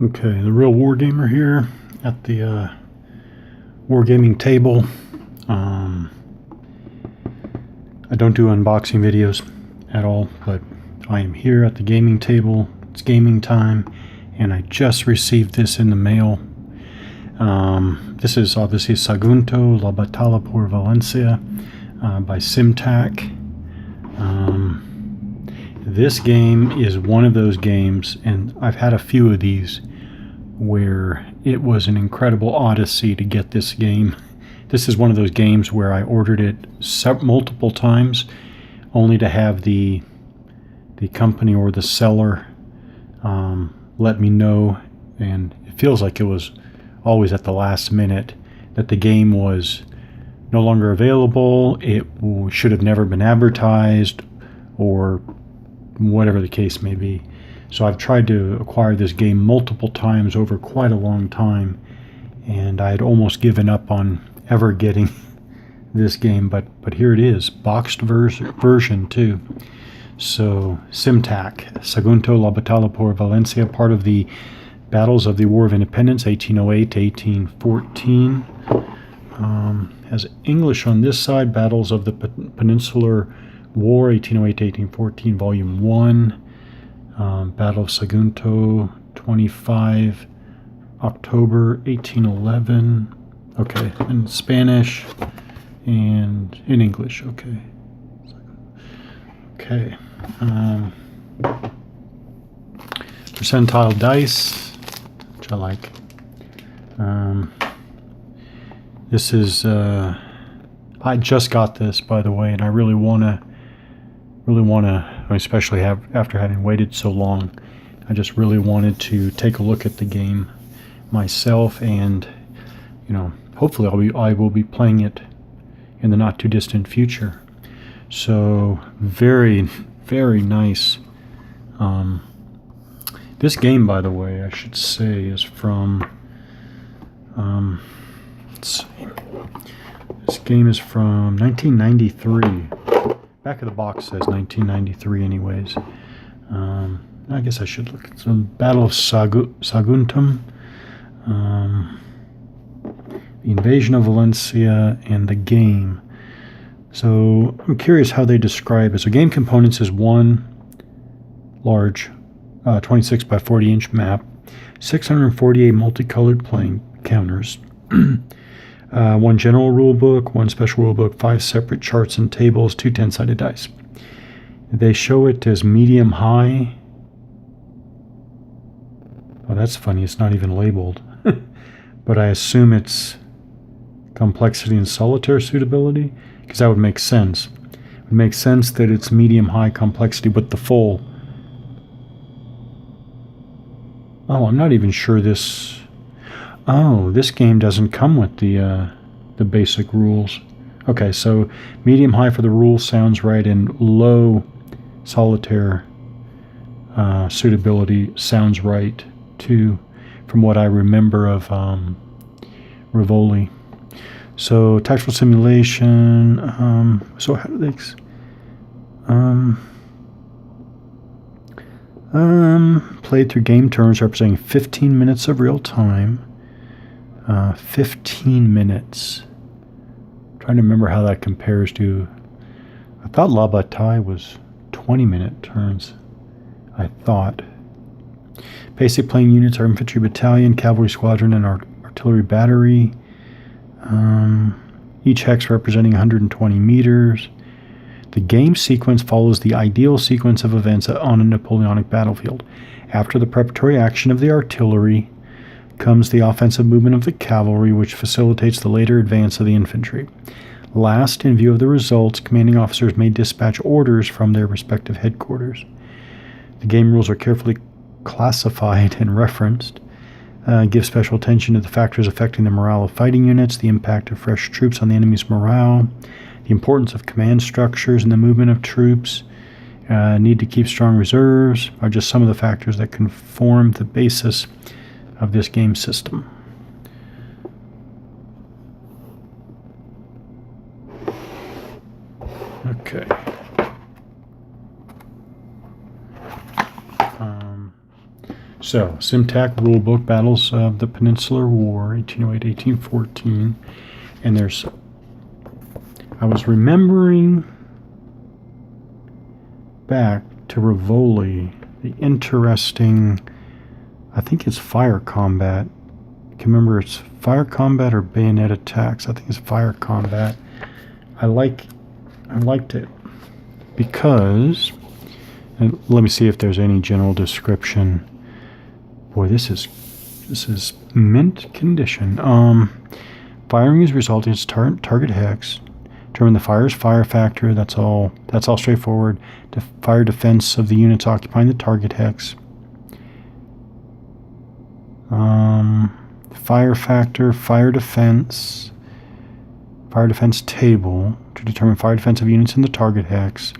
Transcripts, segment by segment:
Okay, the real wargamer here at the wargaming table. I don't do unboxing videos at all, but I am here at the gaming table. It's gaming time, and I just received this in the mail. This is obviously Sagunto, La Batalla por Valencia by Simtac. This game is one of those games, and I've had a few of these, where it was an incredible odyssey to get this game. This is one of those games where I ordered it multiple times, only to have the company or the seller let me know, and it feels like it was always at the last minute, that the game was no longer available, it should have never been advertised, or whatever the case may be. So I've tried to acquire this game multiple times over quite a long time, and I had almost given up on ever getting this game, but here it is, boxed version too. So Simtac, Sagunto, La Batalla por Valencia, part of the Battles of the War of Independence, 1808 to 1814. Has English on this side, Battles of the Peninsular War, 1808 to 1814, Volume 1. Battle of Sagunto, 25 October 1811. Okay, in Spanish and in English. Okay. Okay. Percentile dice, which I like. This is I just got this, by the way, and I really want to, especially after having waited so long, I just really wanted to take a look at the game myself, and hopefully I will be playing it in the not too distant future. So very, very nice. This game, by the way, I should say, is from let's see. This game is from 1993. Back of the box says 1993 anyways. I guess I should look at some Battle of Saguntum, the invasion of Valencia, and the game. So I'm curious how they describe it. So game components is one large 26 by 40 inch map, 648 multicolored playing counters, one general rule book, one special rule book, 5 separate charts and tables, 2 10-sided dice. They show it as medium high. Oh, that's funny. It's not even labeled. But I assume it's complexity and solitaire suitability, because that would make sense. It would make sense that it's medium high complexity with the full. Oh, I'm not even sure this. Oh, this game doesn't come with the basic rules. Okay, so medium high for the rules sounds right, and low solitaire suitability sounds right too, from what I remember of Rivoli. So tactical simulation. So how do they? Played through game turns representing 15 minutes of real time. 15 minutes. Trying to remember how that compares to. I thought La Bataille was 20-minute turns. I thought. Basic playing units are infantry battalion, cavalry squadron, and artillery battery. Each hex representing 120 meters. The game sequence follows the ideal sequence of events on a Napoleonic battlefield. After the preparatory action of the artillery comes the offensive movement of the cavalry, which facilitates the later advance of the infantry. Last, in view of the results, commanding officers may dispatch orders from their respective headquarters. The game rules are carefully classified and referenced. Give special attention to the factors affecting the morale of fighting units, the impact of fresh troops on the enemy's morale, the importance of command structures and the movement of troops, need to keep strong reserves, are just some of the factors that can form the basis of this game system. Okay. So, Simtac Rulebook, Battles of the Peninsular War, 1808-1814. And I was remembering back to Rivoli, the interesting, I think it's fire combat. I can remember it's fire combat or bayonet attacks. I think it's fire combat. I liked it because, and let me see if there's any general description. Boy, this is mint condition. Firing is resulting in target hex. Determine the fire's fire factor. That's all straightforward. Fire defense of the units occupying the target hex. Fire factor, fire defense table to determine fire defense of units in the target hex.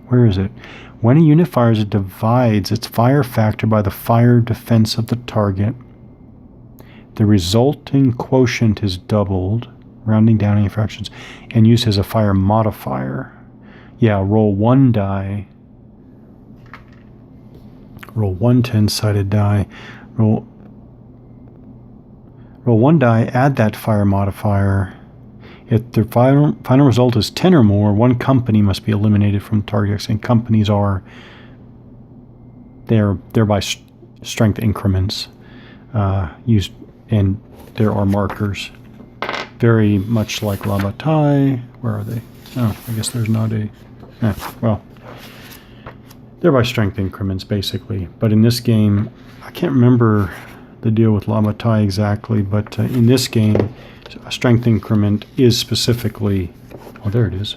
Where is it? When a unit fires, it divides its fire factor by the fire defense of the target. The resulting quotient is doubled, rounding down any fractions, and used as a fire modifier. Yeah, roll one die. Roll one 10-sided die. Roll one die, add that fire modifier. If the final result is 10 or more, one company must be eliminated from targets, and companies they're by strength increments used, and there are markers. Very much like La Bataille. Where are they? Oh, I guess there's not a... well, they're by strength increments, basically. But in this game, I can't remember the deal with La Bataille exactly, but in this game, a strength increment is specifically... Oh, there it is.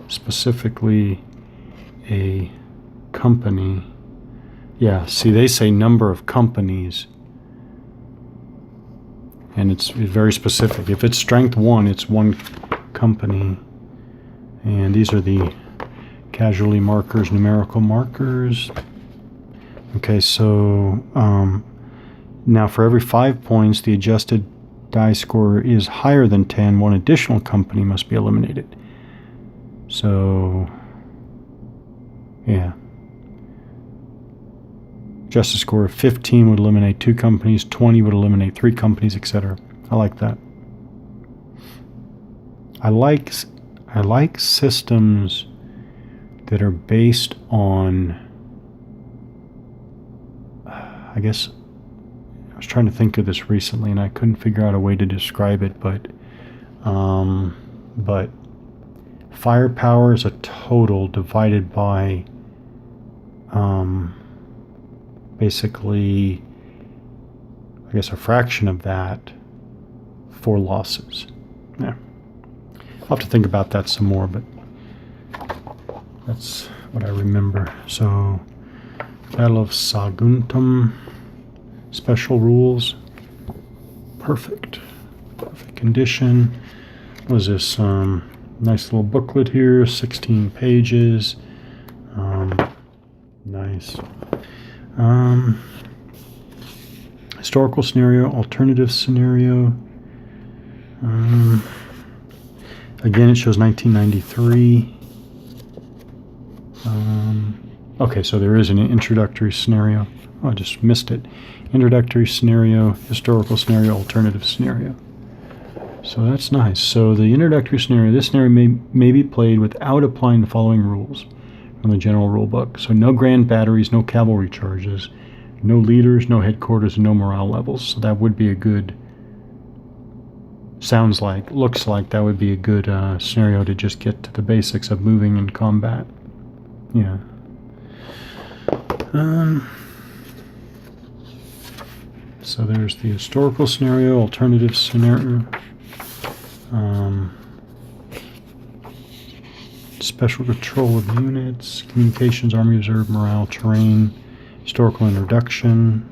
Specifically a company. Yeah, see, they say number of companies. And it's very specific. If it's strength 1, it's one company. And these are the casualty markers, numerical markers. Okay, so now for every 5 points, the adjusted die score is higher than 10. One additional company must be eliminated. So, yeah. Justice score of 15 would eliminate 2 companies, 20 would eliminate 3 companies, etc. I like that. I like systems that are based on, I guess, I was trying to think of this recently and I couldn't figure out a way to describe it, but firepower is a total divided by basically, I guess, a fraction of that for losses. Yeah. I'll have to think about that some more, but that's what I remember. So, Battle of Saguntum, special rules, perfect condition. What is this? Nice little booklet here, 16 pages. Nice. Historical scenario, alternative scenario. Again, it shows 1993. Okay, so there is an introductory scenario. Oh, I just missed it. Introductory scenario, historical scenario, alternative scenario. So that's nice. So the introductory scenario, this scenario may be played without applying the following rules from the general rule book. So no grand batteries, no cavalry charges, no leaders, no headquarters, and no morale levels. So that would be a good, looks like that would be a good scenario to just get to the basics of moving in combat. Yeah. So there's the historical scenario, alternative scenario, special control of units, communications, army reserve, morale, terrain, historical introduction.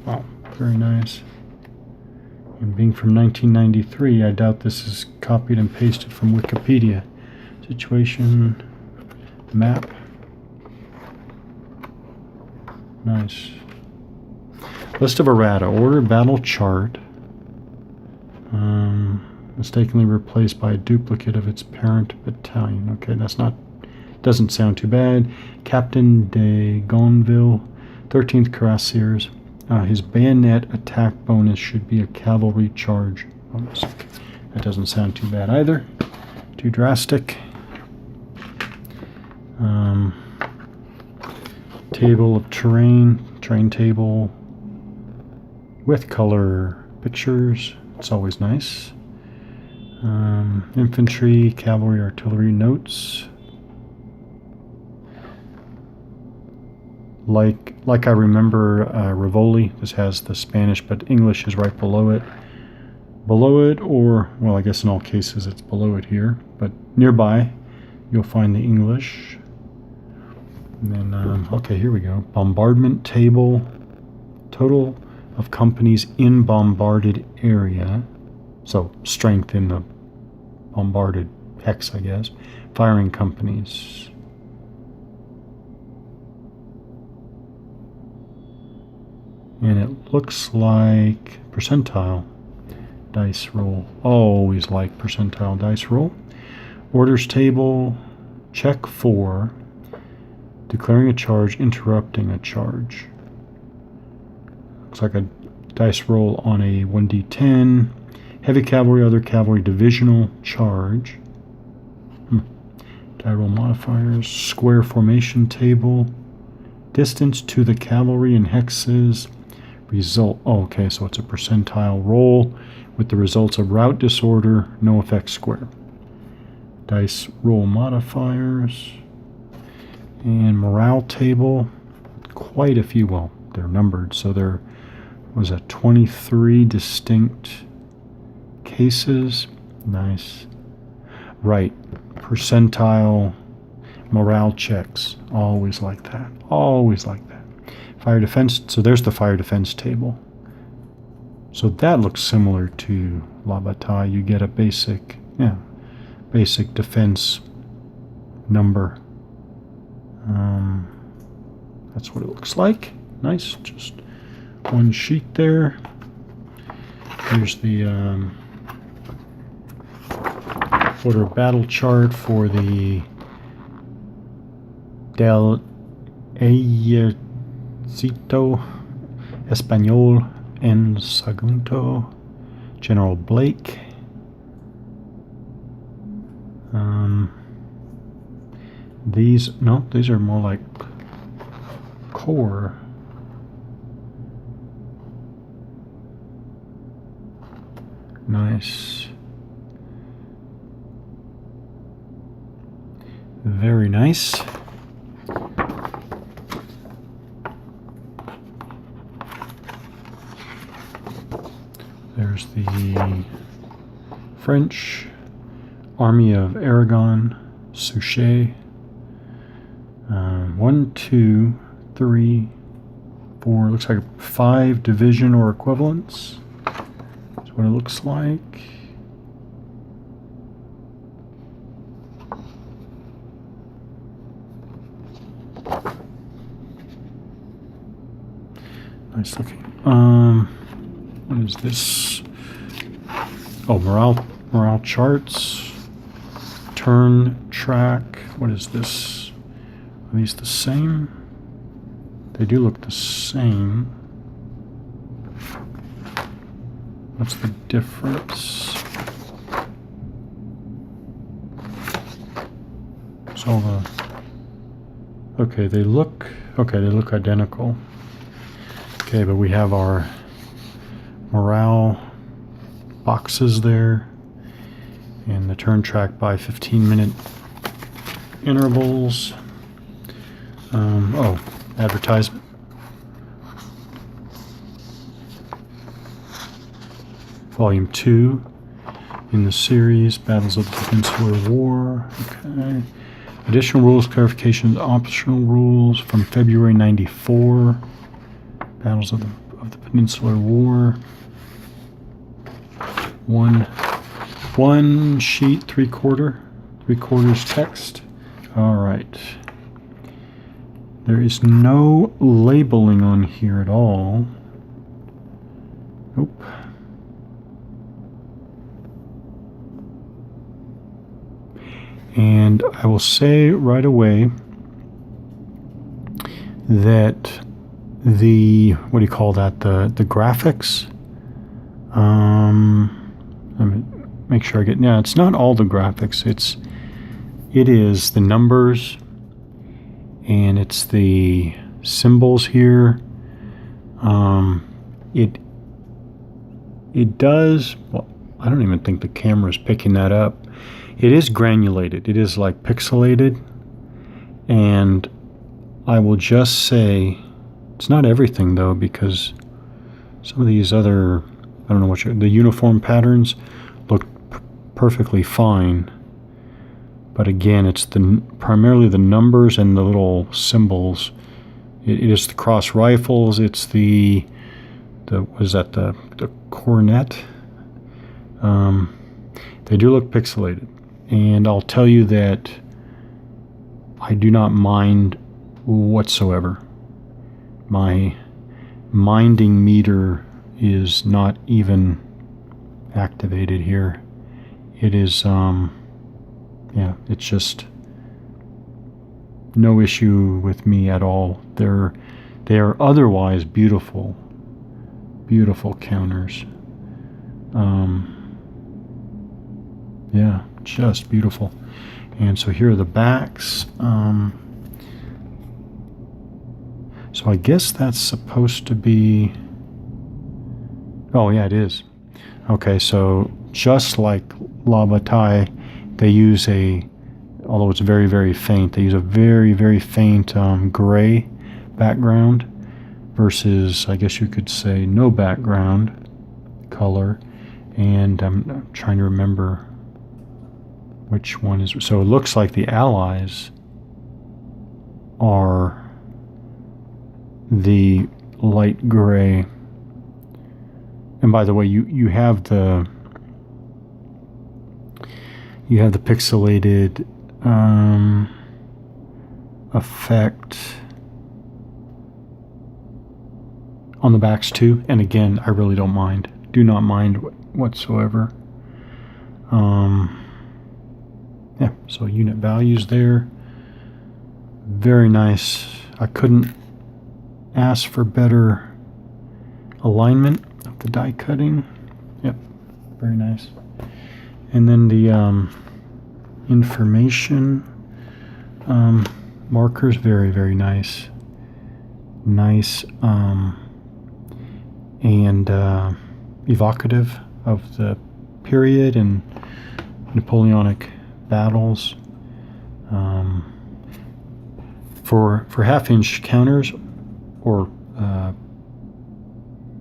Wow, very nice. And being from 1993, I doubt this is copied and pasted from Wikipedia. Situation, map. Nice. List of errata. Order battle chart. Mistakenly replaced by a duplicate of its parent battalion. Okay, that's not Doesn't sound too bad. Captain de Gonville, 13th Cuirassiers. His bayonet attack bonus should be a cavalry charge bonus. Okay. That doesn't sound too bad either. Too drastic. Table of terrain table with color pictures. It's always nice. Infantry, cavalry, artillery notes. Like I remember Rivoli, this has the Spanish, but English is right below it. Below it, or, well, I guess in all cases it's below it here, but nearby you'll find the English. And then, okay, here we go. Bombardment table. Total of companies in bombarded area. So, strength in the bombarded hex, I guess. Firing companies. And it looks like percentile dice roll. Always like percentile dice roll. Orders table. Check 4. Declaring a charge, interrupting a charge. Looks like a dice roll on a 1d10. Heavy cavalry, other cavalry, divisional charge. Die roll modifiers. Square formation table. Distance to the cavalry in hexes. Result. Oh, okay, so it's a percentile roll with the results of route disorder, no effect square. Dice roll modifiers. And morale table. Quite a few. Well, they're numbered, so there was a 23 distinct cases. Nice. Right. Percentile morale checks. Always like that. Always like that. Fire defense. So there's the fire defense table. So that looks similar to La Bataille. You get a basic defense number. That's what it looks like. Nice. Just one sheet there. Here's the order of battle chart for the Del Ejército Español en Sagunto, General Blake. These are more like core. Nice. Very nice. There's the French Army of Aragon, Suchet. 1, 2, 3, 4. Looks like 5 division or equivalents. That's what it looks like. Nice looking. What is this? Oh, morale charts. Turn track. What is this? Are these the same? They do look the same. What's the difference? So they look identical. Okay, but we have our morale boxes there, and the turn track by 15-minute intervals. Advertisement. Volume 2 in the series, Battles of the Peninsular War. Okay. Additional rules, clarifications, optional rules from February '94. Battles of the Peninsular War. One sheet, three quarters text. All right. There is no labeling on here at all. Nope. And I will say right away that what do you call that? The graphics. Let me make sure I get. Yeah, it's not all the graphics. It is the numbers, and it's the symbols here. It does. Well, I don't even think the camera is picking that up. It is granulated. It is like pixelated, and I will just say it's not everything though, because some of these other, I don't know what the uniform patterns look perfectly fine. But again, it's primarily the numbers and the little symbols. It is the cross rifles. It's the what is that? The cornet. They do look pixelated, and I'll tell you that I do not mind whatsoever. My minding meter is not even activated here. It is yeah, it's just no issue with me at all. They are otherwise beautiful counters. Yeah, just beautiful. And so here are the backs. So I guess that's supposed to be, oh yeah, it is. Okay, so just like La Bataille, they use although it's very, very faint, they use a very, very faint gray background versus, I guess you could say, no background color. And I'm trying to remember which one is. So it looks like the Allies are the light gray. And by the way, you have the pixelated effect on the backs too. And again, I really don't mind. Do not mind whatsoever. Yeah, so unit values there. Very nice. I couldn't ask for better alignment of the die cutting. Yep, very nice. And then the information markers, very, very nice. Nice and evocative of the period and Napoleonic battles. For half-inch counters or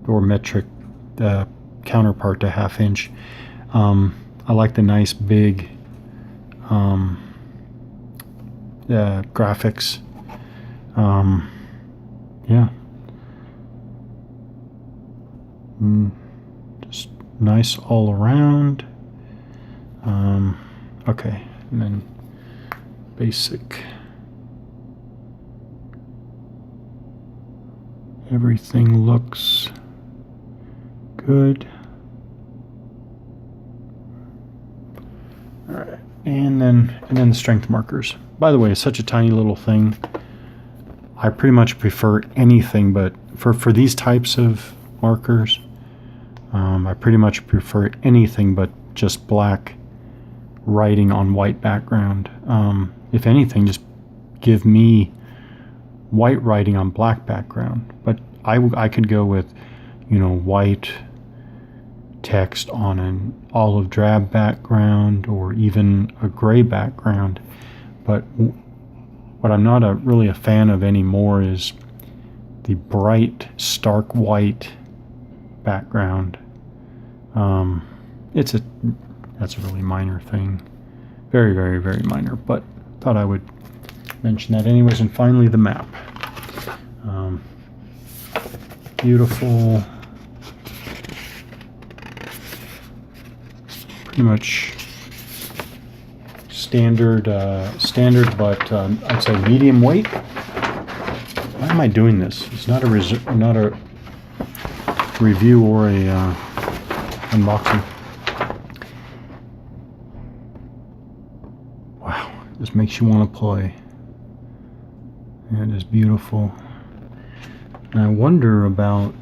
metric counterpart to half-inch, I like the nice big graphics. Yeah. Just nice all around. Okay, and then basic. Everything looks good. All right, and then the strength markers. By the way, it's such a tiny little thing. I pretty much prefer anything, but for these types of markers, I pretty much prefer anything but just black writing on white background. If anything, just give me white writing on black background. But I could go with, white text on an olive drab background or even a gray background. But what I'm not really a fan of anymore is the bright, stark white background. That's a really minor thing. Very, very, very minor, but thought I would mention that anyways. And finally, the map. Beautiful. Pretty much standard, but I'd say medium weight. Why am I doing this? It's not a review or a unboxing. Wow. Just makes you want to play. It is beautiful. And I wonder about,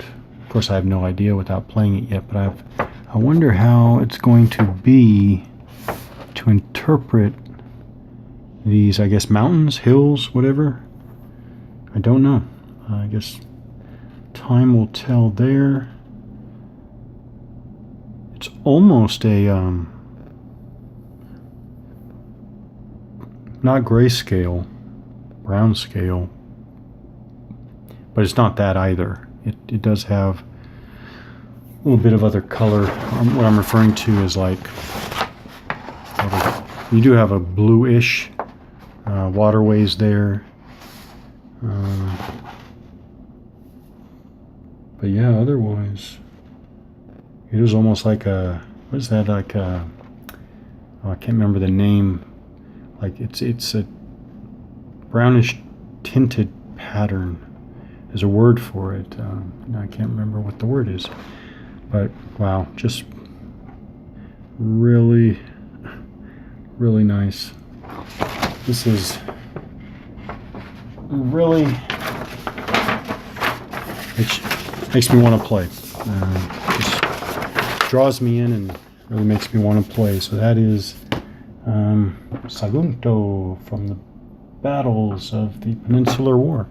of course I have no idea without playing it yet, but I wonder how it's going to be to interpret these, I guess, mountains, hills, whatever. I don't know. I guess time will tell there. It's almost a, not grayscale, brown scale, but it's not that either. It does have a little bit of other color. What I'm referring to is like, you do have a bluish waterways there. But yeah, otherwise, it is almost like a, what is that, like a, oh, I can't remember the name. Like it's a brownish tinted pattern. There's a word for it. I can't remember what the word is. But wow, just really, really nice. This is really makes me want to play. Just draws me in and really makes me want to play. So that is Sagunto from the battles of the Peninsular War.